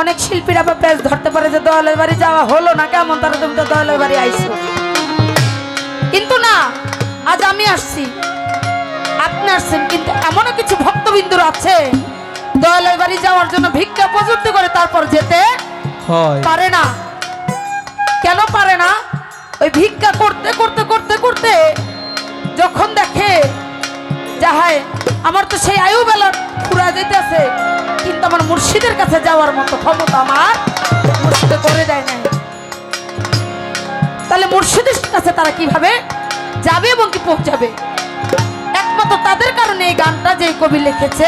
অনেক শিল্পীরা বা পেজ ধরতে পারে যে দয়ালের বাড়ি যাওয়া হলো না, কেমন তারা তুমি তো দয়ালের বাড়ি আইছো। কিন্তু না, আজ আমি আসছি, আপনি আসছেন, কিন্তু এমনও কিছু ভক্তবিন্দুর আছে দয়ালের বাড়ি যাওয়ার জন্য ভিক্ষা প্রযুক্তি করে তারপর যেতে পারে না। কেন পারে না? ওই ভিক্ষা করতে করতে করতে করতে যখন দেখে যাহাই আমার তো সেই আয়ু বেলা পুরা যেতেছে, কিন্তু আমার মুর্শিদের কাছে যাওয়ার মতো ক্ষমতা আমার মুর্শিদে করে দেয় নাই, তাহলে মুর্শিদের কাছে তারা কিভাবে যাবে এবং কি পৌঁছাবে? একমাত্র তাদের কারণে এই গানটা যে কবি লিখেছে,